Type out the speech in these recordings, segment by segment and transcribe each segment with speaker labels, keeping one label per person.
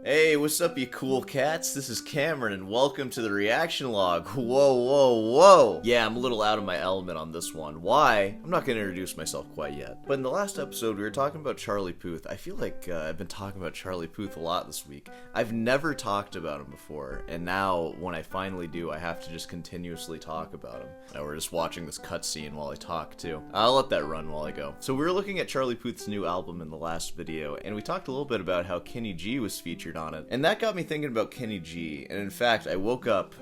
Speaker 1: Hey, what's up, you cool cats? This is Cameron, and welcome to the reaction log. Whoa, whoa, whoa! Yeah, I'm a little out of my element on this one. Why? I'm not going to introduce myself quite yet. But in the last episode, we were talking about Charlie Puth. I feel like I've been talking about Charlie Puth a lot this week. I've never talked about him before, and now, when I finally do, I have to just continuously talk about him. Now we're just watching this cutscene while I talk, too. I'll let that run while I go. So we were looking at Charlie Puth's new album in the last video, and we talked a little bit about how Kenny G was featured on it. And that got me thinking about Kenny G. And in fact, I woke up,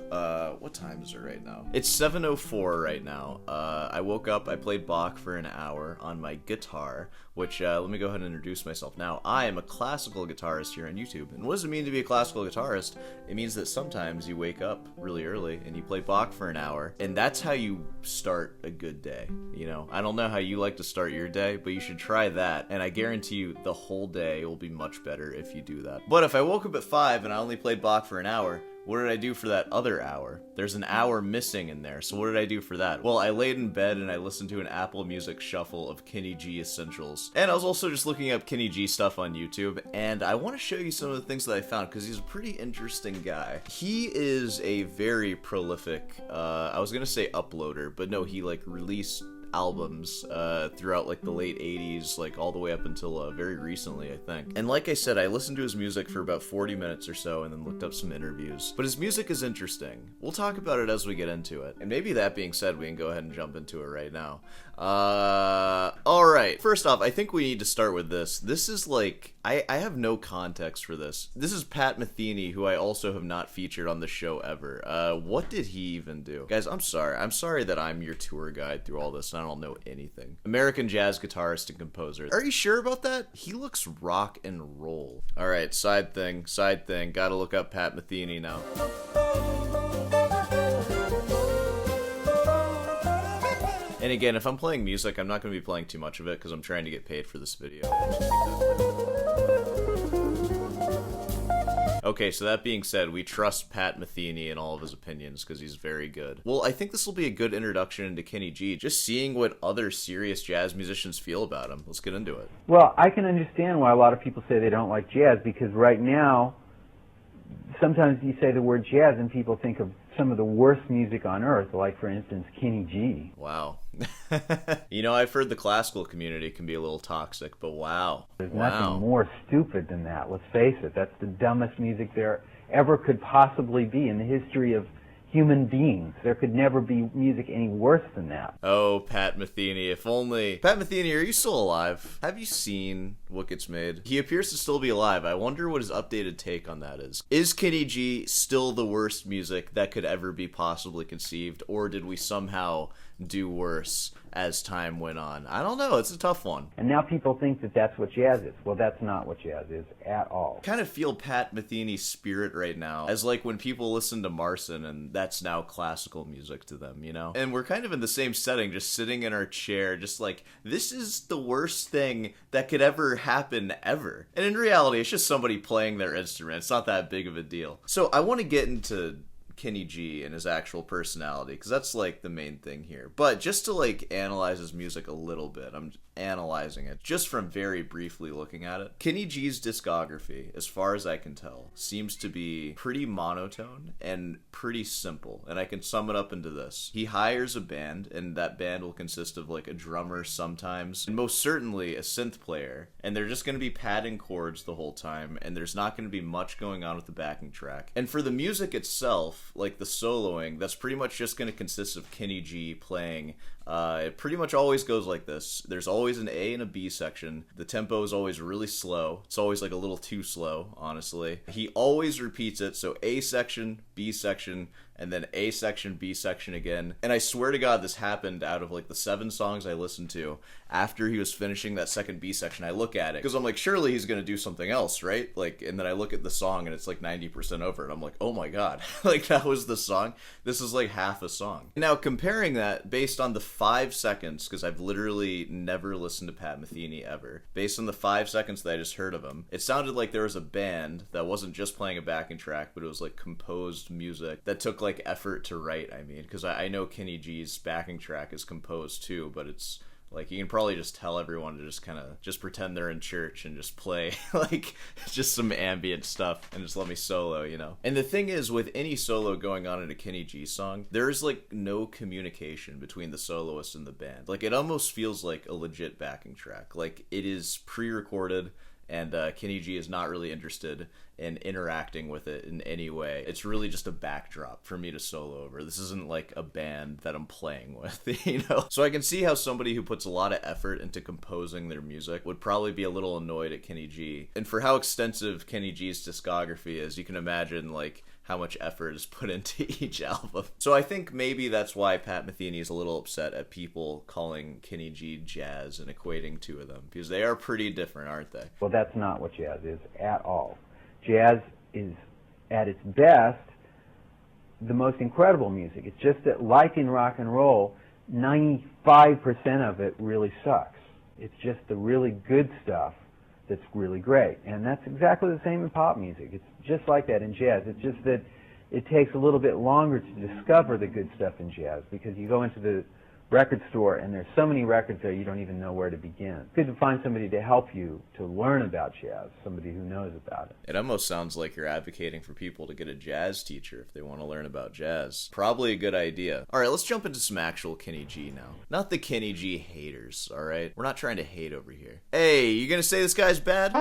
Speaker 1: what time is it right now? It's 7:04 right now. I woke up, I played Bach for an hour on my guitar, which, let me go ahead and introduce myself now. I am a classical guitarist here on YouTube. And what does it mean to be a classical guitarist? It means that sometimes you wake up really early and you play Bach for an hour, and that's how you start a good day. You know, I don't know how you like to start your day, but you should try that, and I guarantee you the whole day will be much better if you do that. But if I woke up at 5 and I only played Bach for an hour, what did I do for that other hour? There's an hour missing in there, so what did I do for that? Well, I laid in bed and I listened to an Apple Music shuffle of Kenny G essentials. And I was also just looking up Kenny G stuff on YouTube, and I want to show you some of the things that I found, because he's a pretty interesting guy. He is a very prolific, I was gonna say uploader, but no, he like released albums throughout like the late 80s, like all the way up until very recently, I think. And like I said, I listened to his music for about 40 minutes or so and then looked up some interviews. But his music is interesting. We'll talk about it as we get into it. And maybe that being said, we can go ahead and jump into it right now. Alright. First off, I think we need to start with this. This is like, I have no context for this. This is Pat Metheny, who I also have not featured on the show ever. What did he even do? Guys, I'm sorry. I'm sorry that I'm your tour guide through all this and I don't know anything. American jazz guitarist and composer. Are you sure about that? He looks rock and roll. Alright, side thing. Gotta look up Pat Metheny now. And again, if I'm playing music, I'm not going to be playing too much of it because I'm trying to get paid for this video. Okay, so that being said, we trust Pat Metheny and all of his opinions because he's very good. Well, I think this will be a good introduction into Kenny G, just seeing what other serious jazz musicians feel about him. Let's get into it.
Speaker 2: Well, I can understand why a lot of people say they don't like jazz, because right now, sometimes you say the word jazz and people think of some of the worst music on earth, like, for instance, Kenny G.
Speaker 1: Wow. You know, I've heard the classical community can be a little toxic, but wow.
Speaker 2: There's nothing more stupid than that, let's face it. That's the dumbest music there ever could possibly be in the history of human beings. There could never be music any worse than that.
Speaker 1: Oh, Pat Metheny, if only. Pat Metheny, are you still alive? Have you seen what gets made? He appears to still be alive. I wonder what his updated take on that is. Is Kenny G still the worst music that could ever be possibly conceived, or did we somehow do worse as time went on? I don't know. It's a tough one.
Speaker 2: And now people think that that's what jazz is. Well, that's not what jazz is at all.
Speaker 1: I kind of feel Pat Metheny's spirit right now as like when people listen to Marson and that's now classical music to them, you know? And we're kind of in the same setting, just sitting in our chair, just like, this is the worst thing that could ever happen ever. And in reality, it's just somebody playing their instrument. It's not that big of a deal. So I want to get into Kenny G and his actual personality, because that's like the main thing here. But just to like analyze his music a little bit, I'm analyzing it just from very briefly looking at it. Kenny G's discography, as far as I can tell, seems to be pretty monotone and pretty simple, and I can sum it up into this. He hires a band, and that band will consist of like a drummer sometimes, and most certainly a synth player, and they're just going to be padding chords the whole time, and there's not going to be much going on with the backing track. And for the music itself, like the soloing, that's pretty much just going to consist of Kenny G playing. It pretty much always goes like this. There's always an A and a B section. The tempo is always really slow. It's always like a little too slow, honestly. He always repeats it, so A section, B section, and then A section, B section again. And I swear to God, this happened out of like the 7 songs I listened to. After he was finishing that second B section, I look at it, because I'm like, surely he's gonna do something else, right? Like, and then I look at the song and it's like 90% over, and I'm like, oh my God, like that was the song? This is like half a song. Now, comparing that based on the 5 seconds, because I've literally never listened to Pat Metheny ever, based on the 5 seconds that I just heard of him, it sounded like there was a band that wasn't just playing a backing track, but it was like composed music that took like effort to write, I mean, because I know Kenny G's backing track is composed too, but it's Like, you can probably just tell everyone to just kind of just pretend they're in church and just play like just some ambient stuff and just let me solo, you know. And the thing is, with any solo going on in a Kenny G song, there's like no communication between the soloist and the band. Like, it almost feels like a legit backing track. Like, it is pre-recorded, and Kenny G is not really interested in interacting with it in any way. It's really just a backdrop for me to solo over. This isn't like a band that I'm playing with, you know? So I can see how somebody who puts a lot of effort into composing their music would probably be a little annoyed at Kenny G. And for how extensive Kenny G's discography is, you can imagine like how much effort is put into each album. So I think maybe that's why Pat Metheny is a little upset at people calling Kenny G jazz and equating two of them, because they are pretty different, aren't they?
Speaker 2: Well, that's not what jazz is at all. Jazz is, at its best, the most incredible music. It's just that, like in rock and roll, 95% of it really sucks. It's just the really good stuff that's really great. And that's exactly the same in pop music. It's just like that in jazz. It's just that it takes a little bit longer to discover the good stuff in jazz, because you go into the record store and there's so many records there you don't even know where to begin. It's good to find somebody to help you to learn about jazz, somebody who knows about it.
Speaker 1: It almost sounds like you're advocating for people to get a jazz teacher if they want to learn about jazz. Probably a good idea. Alright, let's jump into some actual Kenny G now. Not the Kenny G haters, alright? We're not trying to hate over here. Hey, you gonna say this guy's bad?
Speaker 3: I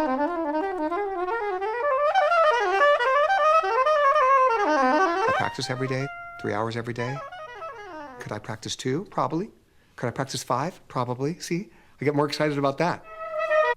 Speaker 3: practice every day, 3 hours every day. Could I practice 2? Probably. Could I practice 5? Probably. See? I get more excited about that.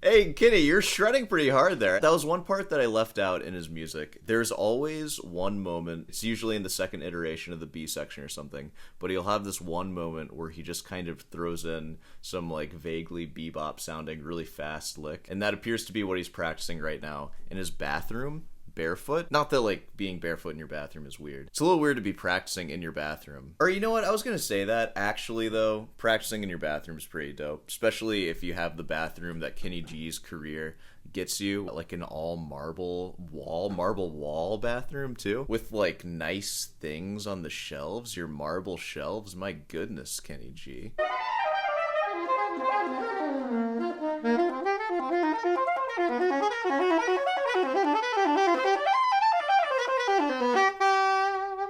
Speaker 1: Hey, Kenny, you're shredding pretty hard there. That was one part that I left out in his music. There's always one moment, it's usually in the second iteration of the B section or something, but he'll have this one moment where he just kind of throws in some like vaguely bebop sounding really fast lick, and that appears to be what he's practicing right now in his bathroom. Barefoot. Not that like being barefoot in your bathroom is weird. It's a little weird to be practicing in your bathroom. Or you know what? I was gonna say that. Actually though, practicing in your bathroom is pretty dope. Especially if you have the bathroom that Kenny G's career gets you, like an all marble wall bathroom too, with like nice things on the shelves, your marble shelves. My goodness, Kenny G.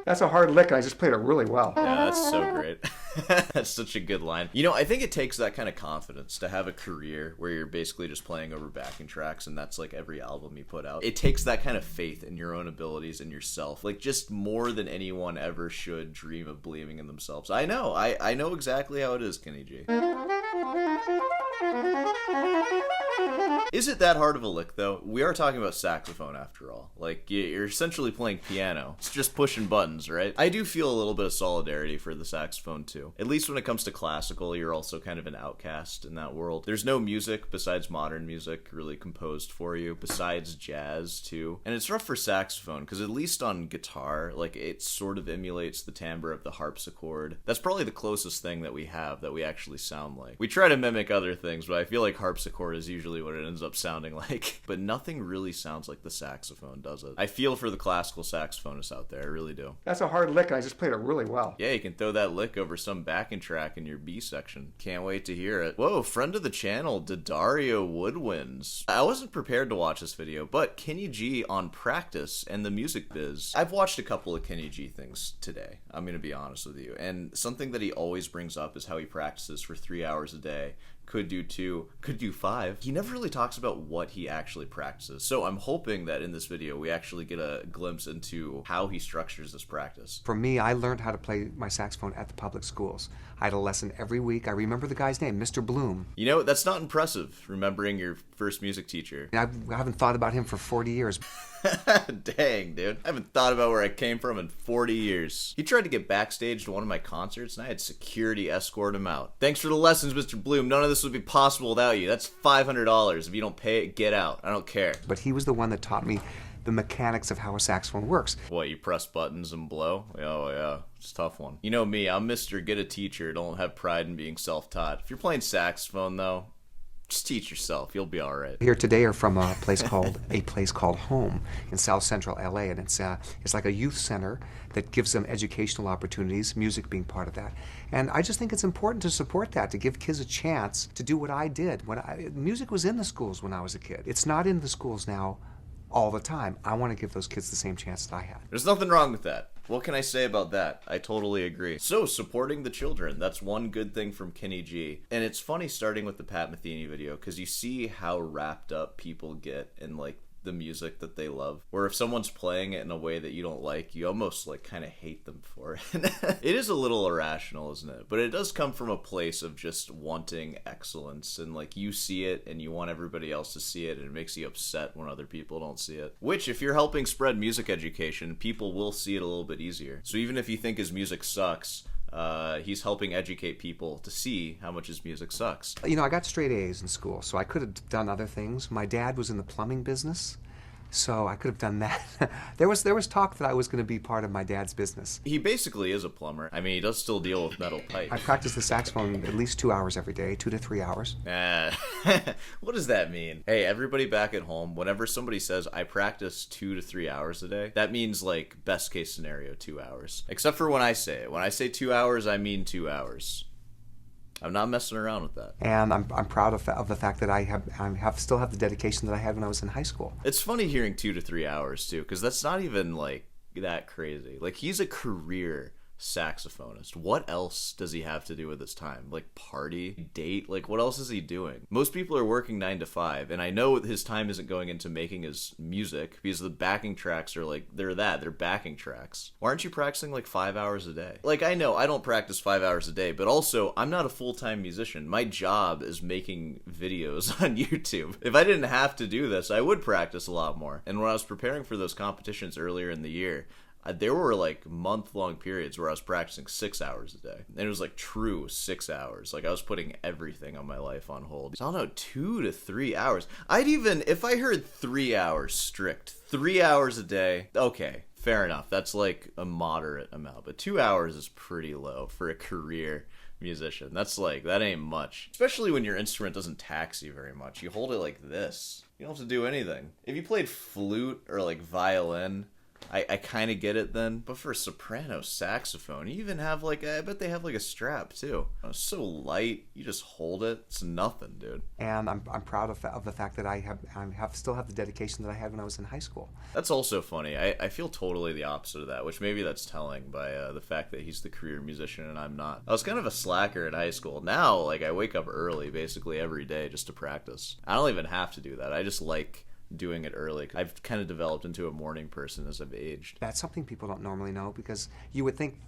Speaker 3: That's a hard lick, and I just played it really well.
Speaker 1: Yeah, that's so great. That's such a good line. You know, I think it takes that kind of confidence to have a career where you're basically just playing over backing tracks, and that's like every album you put out. It takes that kind of faith in your own abilities and yourself, like just more than anyone ever should dream of believing in themselves. I know exactly how it is, Kenny G. Is it that hard of a lick, though? We are talking about saxophone, after all. Like, you're essentially playing piano. It's just pushing buttons, right? I do feel a little bit of solidarity for the saxophone, too. At least when it comes to classical, you're also kind of an outcast in that world. There's no music besides modern music really composed for you, besides jazz, too. And it's rough for saxophone, because at least on guitar, like, it sort of emulates the timbre of the harpsichord. That's probably the closest thing that we have that we actually sound like. We try to mimic other things, but I feel like harpsichord is usually what it ends up sounding like. But nothing really sounds like the saxophone, does it? I feel for the classical saxophonists out there, I really do.
Speaker 3: That's a hard lick, and I just played it really well.
Speaker 1: Yeah, you can throw that lick over some backing track in your B section. Can't wait to hear it. Whoa, friend of the channel, Daddario Woodwinds. I wasn't prepared to watch this video, but Kenny G on Practice and the Music Biz. I've watched a couple of Kenny G things today, I'm gonna be honest with you, and something that he always brings up is how he practices for 3 hours a day. Could do 2, could do 5. He never really talks about what he actually practices. So I'm hoping that in this video we actually get a glimpse into how he structures this practice.
Speaker 3: For me, I learned how to play my saxophone at the public schools. I had a lesson every week. I remember the guy's name, Mr. Bloom.
Speaker 1: You know, that's not impressive, remembering your first music teacher.
Speaker 3: I haven't thought about him for 40 years.
Speaker 1: Dang, dude. I haven't thought about where I came from in 40 years. He tried to get backstage to one of my concerts, and I had security escort him out. Thanks for the lessons, Mr. Bloom. None of this would be possible without you. That's $500. If you don't pay it, get out. I don't care.
Speaker 3: But he was the one that taught me the mechanics of how a saxophone works.
Speaker 1: What, you press buttons and blow? Oh, yeah. It's a tough one. You know me, I'm Mr. Get a Teacher. Don't have pride in being self-taught. If you're playing saxophone, though, Just teach yourself. You'll be all right.
Speaker 3: Here today are from a place called Home in South Central LA, and it's like a youth center that gives them educational opportunities, music being part of that. And I just think it's important to support that, to give kids a chance to do what I did. Music was in the schools when I was a kid. It's not in the schools now all the time. I want to give those kids the same chance that I had.
Speaker 1: There's nothing wrong with that. What can I say about that? I totally agree. So, supporting the children, that's one good thing from Kenny G. And it's funny starting with the Pat Metheny video, because you see how wrapped up people get in, like, the music that they love. Where if someone's playing it in a way that you don't like, you almost, like, kind of hate them for it. It is a little irrational, isn't it? But it does come from a place of just wanting excellence. And, like, you see it, and you want everybody else to see it, and it makes you upset when other people don't see it. Which, if you're helping spread music education, people will see it a little bit easier. So even if you think his music sucks, he's helping educate people to see how much his music sucks.
Speaker 3: You know, I got straight A's in school, so I could have done other things. My dad was in the plumbing business, so I could have done that. There was talk that I was going to be part of my dad's business.
Speaker 1: He basically is a plumber. I mean, he does still deal with metal pipe.
Speaker 3: I practice the saxophone at least 2 hours every day, 2 to 3 hours.
Speaker 1: What does that mean? Hey, everybody back at home, whenever somebody says, I practice 2 to 3 hours a day, that means, like, best case scenario, 2 hours. Except for when I say it. When I say 2 hours, I mean 2 hours. I'm not messing around with that.
Speaker 3: And I'm proud of the fact that I still have the dedication that I had when I was in high school.
Speaker 1: It's funny hearing 2 to 3 hours, too, because that's not even, like, that crazy. Like, he's a career saxophonist. What else does he have to do with his time? Like, party, date? Like, what else is he doing? Most people are working 9 to 5, and I know his time isn't going into making his music, because the backing tracks are like, they're backing tracks. Why aren't you practicing like 5 hours a day? Like, I know I don't practice 5 hours a day, but also I'm not a full-time musician. My job is making videos on YouTube. If I didn't have to do this, I would practice a lot more. And when I was preparing for those competitions earlier in the year, there were like month-long periods where I was practicing 6 hours a day. And it was like true 6 hours. Like I was putting everything on my life on hold. So I don't know, 2 to 3 hours. If I heard 3 hours strict, 3 hours a day, okay, fair enough. That's like a moderate amount. But 2 hours is pretty low for a career musician. That ain't much. Especially when your instrument doesn't tax you very much. You hold it like this. You don't have to do anything. If you played flute or like violin, I kind of get it then, but for soprano saxophone, you even have I bet they have like a strap too. It's so light, you just hold it. It's nothing, dude.
Speaker 3: And I'm proud of the fact that I still have the dedication that I had when I was in high school.
Speaker 1: That's also funny. I feel totally the opposite of that, which maybe that's telling by the fact that he's the career musician and I'm not. I was kind of a slacker in high school. Now, like, I wake up early basically every day just to practice. I don't even have to do that. I just like doing it early. I've kind of developed into a morning person as I've aged.
Speaker 3: That's something people don't normally know, because you would think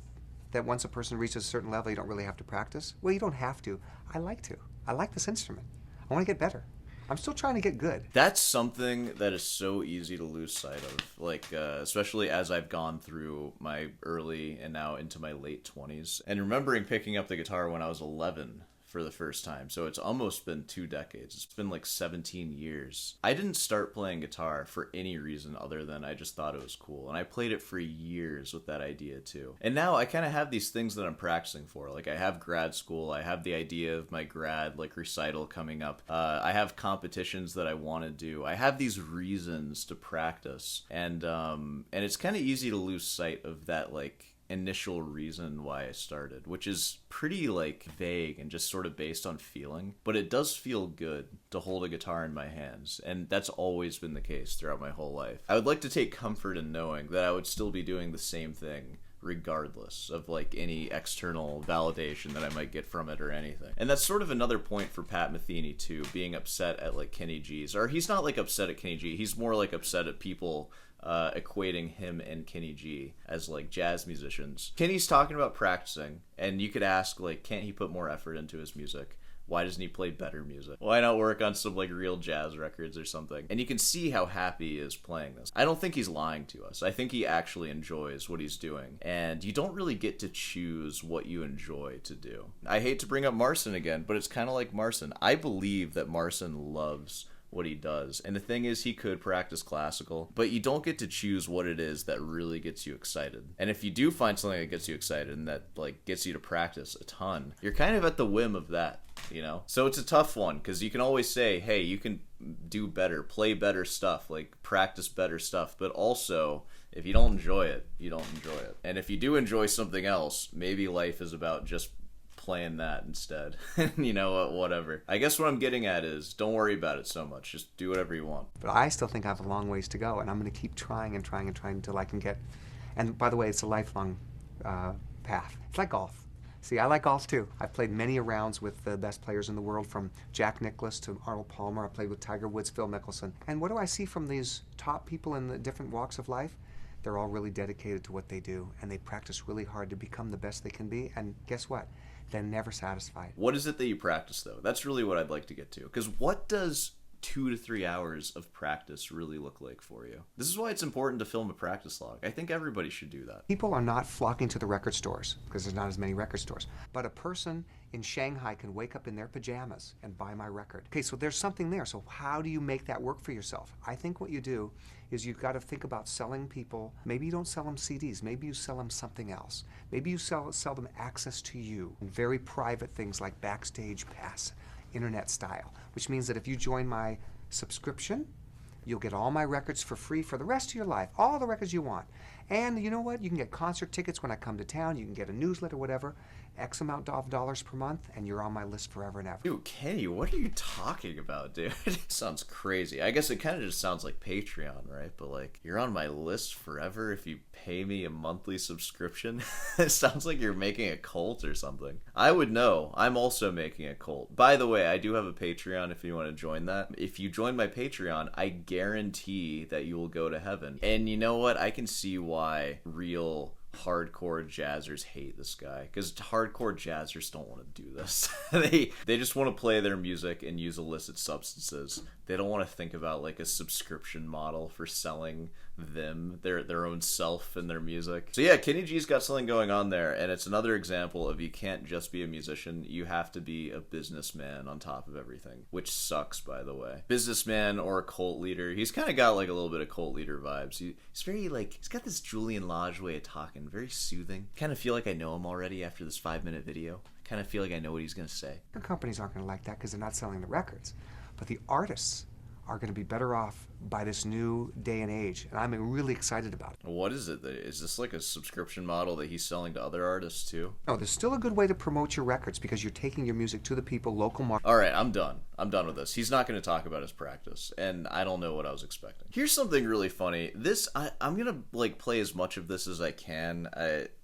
Speaker 3: that once a person reaches a certain level, you don't really have to practice. Well, you don't have to. I like to. I like this instrument. I want to get better. I'm still trying to get good.
Speaker 1: That's something that is so easy to lose sight of, especially as I've gone through my early and now into my late 20s. And remembering picking up the guitar when I was 11 for the first time. So it's almost been 2 decades. It's been like 17 years. I didn't start playing guitar for any reason other than I just thought it was cool. And I played it for years with that idea too. And now I kind of have these things that I'm practicing for. Like I have grad school. I have the idea of my grad recital coming up. I have competitions that I want to do. I have these reasons to practice. And it's kind of easy to lose sight of that initial reason why I started, which is pretty vague and just sort of based on feeling, but it does feel good to hold a guitar in my hands, and that's always been the case throughout my whole life. I would like to take comfort in knowing that I would still be doing the same thing regardless of any external validation that I might get from it or anything. And that's sort of another point for Pat Metheny too, being upset at Kenny G's, or he's not upset at Kenny G, he's more upset at people equating him and Kenny G as jazz musicians. Kenny's talking about practicing, and you could ask can't he put more effort into his music? Why doesn't he play better music? Why not work on some real jazz records or something? And you can see how happy he is playing this. I don't think he's lying to us. I think he actually enjoys what he's doing. And you don't really get to choose what you enjoy to do. I hate to bring up Marson again, but it's kind of like Marson. I believe that Marson loves what he does. And the thing is, he could practice classical, but you don't get to choose what it is that really gets you excited. And if you do find something that gets you excited and that like gets you to practice a ton, you're kind of at the whim of that, you know? So it's a tough one, because you can always say, hey, you can do better, play better stuff, like practice better stuff, but also if you don't enjoy it, you don't enjoy it. And if you do enjoy something else, maybe life is about just playing that instead. You know what, whatever. I guess what I'm getting at is, don't worry about it so much. Just do whatever you want.
Speaker 3: But I still think I have a long ways to go, and I'm going to keep trying and trying and trying until I can get. And by the way, it's a lifelong path. It's like golf. See, I like golf too. I've played many rounds with the best players in the world, from Jack Nicklaus to Arnold Palmer. I played with Tiger Woods, Phil Mickelson. And what do I see from these top people in the different walks of life? They're all really dedicated to what they do, and they practice really hard to become the best they can be. And guess what? They're never satisfied.
Speaker 1: What is it that you practice, though? That's really what I'd like to get to. Because what does 2 to 3 hours of practice really look like for you? This is why it's important to film a practice log. I think everybody should do that.
Speaker 3: People are not flocking to the record stores because there's not as many record stores. But a person in Shanghai can wake up in their pajamas and buy my record. Okay, so there's something there. So how do you make that work for yourself? I think what you do is you've got to think about selling people. Maybe you don't sell them CDs. Maybe you sell them something else. Maybe you sell them access to you. Very private things like backstage pass, internet style, which means that if you join my subscription, you'll get all my records for free for the rest of your life, all the records you want. And you know what? You can get concert tickets when I come to town. You can get a newsletter, whatever, X amount of dollars per month, and you're on my list forever and ever.
Speaker 1: Dude, Kenny, what are you talking about, dude? It sounds crazy. I guess it kind of just sounds like Patreon, right? But like, you're on my list forever if you pay me a monthly subscription? It sounds like you're making a cult or something. I would know. I'm also making a cult. By the way, I do have a Patreon if you want to join that. If you join my Patreon, I guarantee that you will go to heaven. And you know what? I can see why real hardcore jazzers hate this guy, because hardcore jazzers don't want to do this. they just want to play their music and use illicit substances. They don't want to think about like a subscription model for selling them their own self and their music. So yeah, Kenny G's got something going on there, and it's another example of you can't just be a musician, you have to be a businessman on top of everything, which sucks, by the way. Businessman or a cult leader. He's kind of got like a little bit of cult leader vibes. He's very like, he's got this Julian Lodge way of talking, very soothing. Kind of feel like I know him already after this 5-minute video. Kind of feel like I know what he's gonna say.
Speaker 3: The companies aren't going to like that because they're not selling the records, but the artists are going to be better off by this new day and age, and I'm really excited about it.
Speaker 1: What is it? Is this like a subscription model that he's selling to other artists too?
Speaker 3: No, there's still a good way to promote your records because you're taking your music to the people, local market.
Speaker 1: All right, I'm done. I'm done with this. He's not going to talk about his practice, and I don't know what I was expecting. Here's something really funny. I'm going to like play as much of this as I can.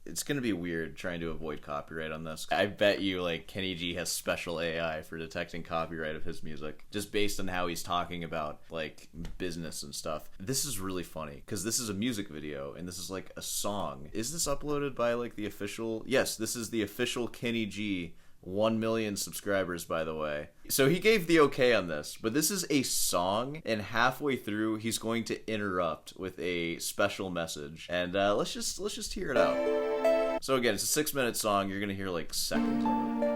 Speaker 1: It's going to be weird trying to avoid copyright on this. I bet you like Kenny G has special AI for detecting copyright of his music just based on how he's talking about like business and stuff. This is really funny because this is a music video and this is like a song. Is this uploaded by like the official? Yes, this is the official Kenny G. 1 million subscribers, by the way. So he gave the okay on this, but this is a song, and halfway through he's going to interrupt with a special message, and let's just hear it out. So again, it's a 6-minute song. You're gonna hear like seconds of it.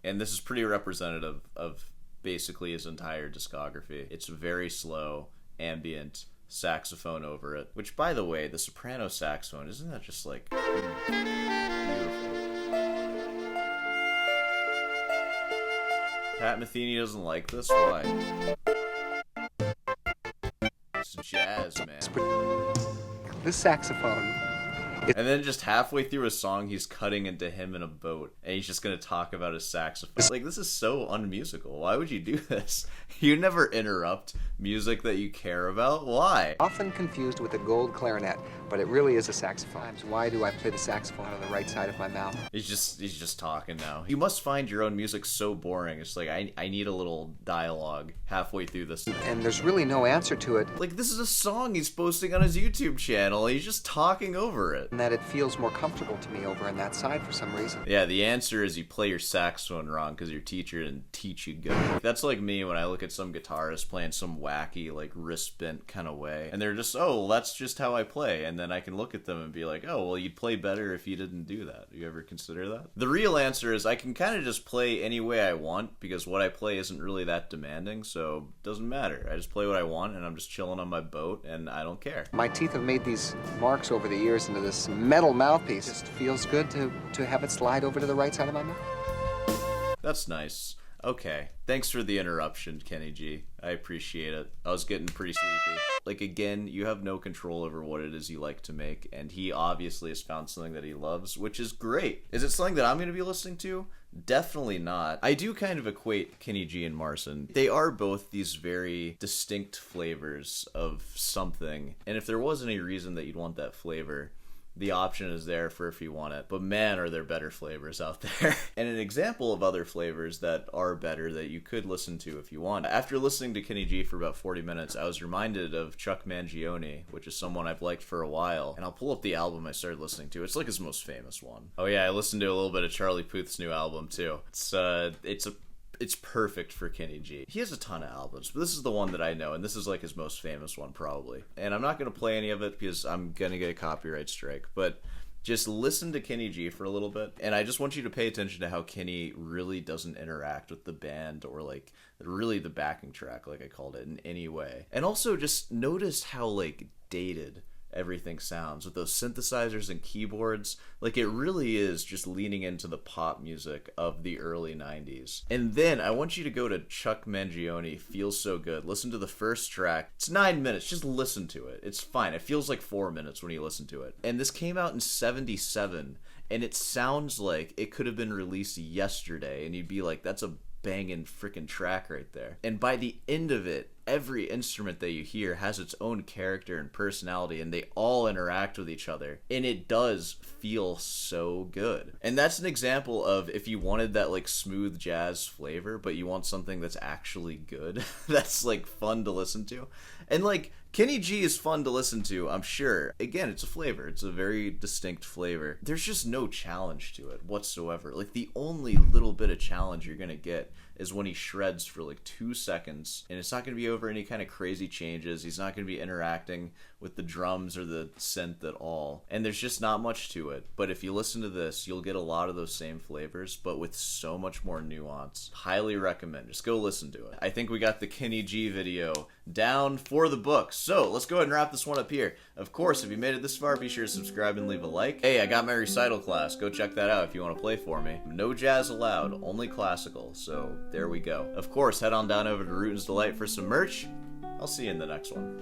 Speaker 1: And this is pretty representative of basically his entire discography. It's very slow, ambient saxophone over it, which, by the way, the soprano saxophone, isn't that just like beautiful? Pat Metheny doesn't like this? Why? It's jazz, man.
Speaker 3: This saxophone.
Speaker 1: And then just halfway through a song, he's cutting into him in a boat, and he's just going to talk about his saxophone. Like, this is so unmusical. Why would you do this? You never interrupt music that you care about. Why?
Speaker 3: Often confused with a gold clarinet, but it really is a saxophone. Why do I play the saxophone on the right side of my mouth?
Speaker 1: He's just talking now. You must find your own music so boring. It's like, I need a little dialogue halfway through this.
Speaker 3: And there's really no answer to it.
Speaker 1: Like, this is a song he's posting on his YouTube channel. He's just talking over it. it?
Speaker 3: And that it feels more comfortable to me over on that side for some reason.
Speaker 1: Yeah, the answer is you play your saxophone wrong because your teacher didn't teach you good. That's like me when I look at some guitarist playing some wacky, like, wrist bent kind of way. And they're just, oh, well, that's just how I play. And then I can look at them and be like, oh, well, you'd play better if you didn't do that. You ever consider that? The real answer is I can kind of just play any way I want because what I play isn't really that demanding, so it doesn't matter. I just play what I want and I'm just chilling on my boat and I don't care.
Speaker 3: My teeth have made these marks over the years into this metal mouthpiece. It just feels good to have it slide over to the right side of my mouth.
Speaker 1: That's nice. Okay. Thanks for the interruption, Kenny G. I appreciate it. I was getting pretty sleepy. Like, again, you have no control over what it is you like to make, and he obviously has found something that he loves, which is great. Is it something that I'm going to be listening to? Definitely not. I do kind of equate Kenny G and Marson. They are both these very distinct flavors of something, and if there was any reason that you'd want that flavor, the option is there for if you want it. But man, are there better flavors out there. And an example of other flavors that are better that you could listen to if you want. After listening to Kenny G for about 40 minutes, I was reminded of Chuck Mangione, which is someone I've liked for a while. And I'll pull up the album I started listening to. It's like his most famous one. Oh yeah, I listened to a little bit of Charlie Puth's new album too. It's perfect for Kenny G. He has a ton of albums, but this is the one that I know, and this is like his most famous one probably. And I'm not going to play any of it because I'm going to get a copyright strike, but just listen to Kenny G for a little bit, and I just want you to pay attention to how Kenny really doesn't interact with the band or like really the backing track, like I called it, in any way. And also just notice how like dated everything sounds with those synthesizers and keyboards. Like, it really is just leaning into the pop music of the early 90s. And then I want you to go to Chuck Mangione, Feels So Good. Listen to the first track. It's 9 minutes. Just listen to it. It's fine. It feels like 4 minutes when you listen to it. And this came out in 77, and it sounds like it could have been released yesterday, and you'd be like, that's a banging freaking track right there. And by the end of it, every instrument that you hear has its own character and personality, and they all interact with each other, and it does feel so good. And that's an example of if you wanted that like smooth jazz flavor, but you want something that's actually good, that's like fun to listen to. And like Kenny G is fun to listen to, I'm sure. Again, it's a flavor. It's a very distinct flavor. There's just no challenge to it whatsoever. Like, the only little bit of challenge you're gonna get is when he shreds for like 2 seconds, and it's not going to be over any kind of crazy changes. He's not going to be interacting with the drums or the synth at all, and there's just not much to it. But if you listen to this, you'll get a lot of those same flavors, but with so much more nuance. Highly recommend. Just go listen to it. I think we got the Kenny G video down for the books. So let's go ahead and wrap this one up here. Of course, if you made it this far, be sure to subscribe and leave a like. Hey, I got my recital class. Go check that out if you want to play for me. No jazz allowed, only classical. So there we go. Of course, head on down over to Rootin's Delight for some merch. I'll see you in the next one.